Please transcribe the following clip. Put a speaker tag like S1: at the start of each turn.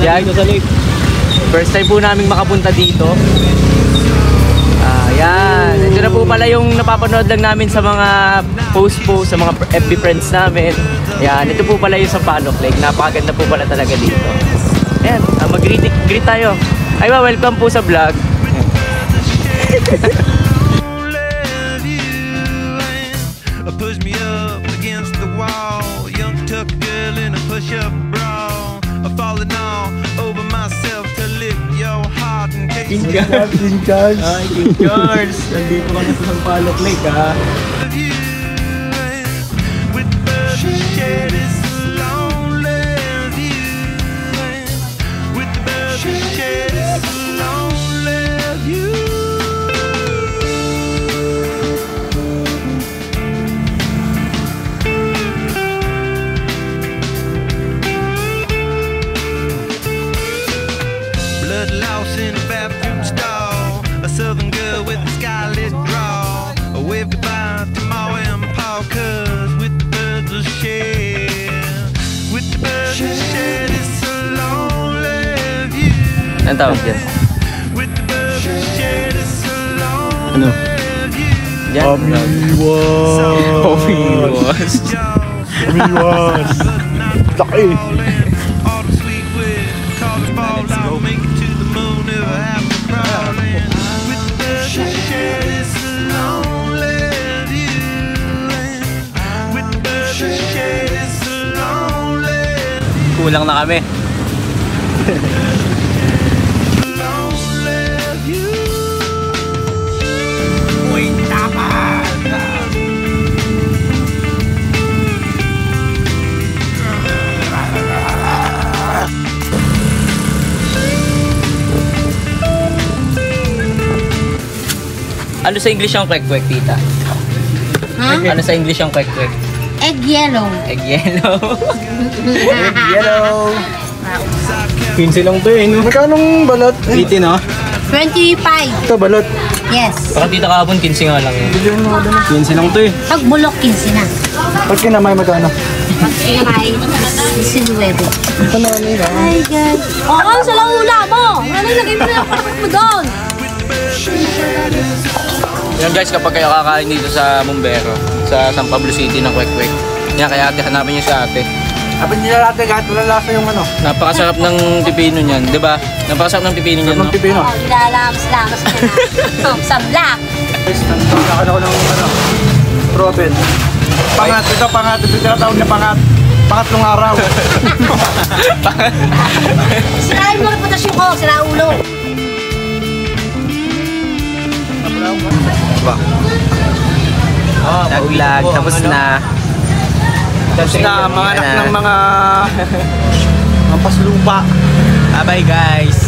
S1: Yan. First time po namin makapunta dito. Yan. Ito na po pala yung napapanood lang namin sa mga post po, sa mga FB friends namin. Yan. Ito po pala yung Sampaloc Lake. Napakaganda po pala talaga dito. Ayan. Mag-greet tayo. Ay, welcome po sa vlog.
S2: Push me up against the wall, young tuck girl in a push-up bra, falling all over myself to lift your heart and case.
S1: King Charles. Ay, King Charles. Nandito kami sa Sampaloc Lake, ha.
S2: With the birds who share this lonely view, with the birds who share this lonely view. Lost in a bathroom stall, a southern girl with a skylit draw, wave goodbye to Ma and Pa, cause with the birds will share, with the birds will share this lonely view.
S1: Anong tawag dyan?
S2: With the birds will share this lonely view.
S1: Dyan?
S3: Omiwas. Laki.
S1: Kulang na kami. Uy, tapat! Ano sa English ang kwek-kwek, tita?
S4: Ha?
S1: Ano sa English ang kwek-kwek?
S4: Egg yellow.
S1: Egg yellow.
S3: Egg yellow. 15 lang to eh. Magkanong balot?
S1: 18, no?
S4: 25.
S3: Ito balot.
S4: Yes.
S1: Baka tita kahapon, 15 nga lang yun.
S3: 15 lang to eh.
S4: Pag bulok, 15 na.
S3: Pag kinamay magkano?
S4: Pag kinakay, 19.
S3: Ito na kami ka.
S4: Hi guys. Oo, sa laula mo. Ano yung lagay mo na yung karpet mo doon?
S1: Yan guys, kapag kayo kakain dito sa Mombero, sa San Pablo City ng kwek-kwek. Yan, kaya ate, hanapin nyo sa ate.
S3: Kapag nila ate kahit wala lasa yung ano.
S1: Napakasarap ng pipino niyan, di ba? Napakasarap ng pipino niyan, no?
S3: Ng pipino.
S4: Oo, ilalamas-lamas ka na. Sa black.
S3: Guys, nagkakaroon ako ng ano, Robin. Pangat, ito pangat. Ito tinatawag na pangat. Pangatlong araw.
S4: Sirain mo reputasyon ko, sira ulo.
S1: Nag-vlog, tapos na.
S3: Tapos na, mga anak ng mga paslupa.
S1: Bye-bye guys!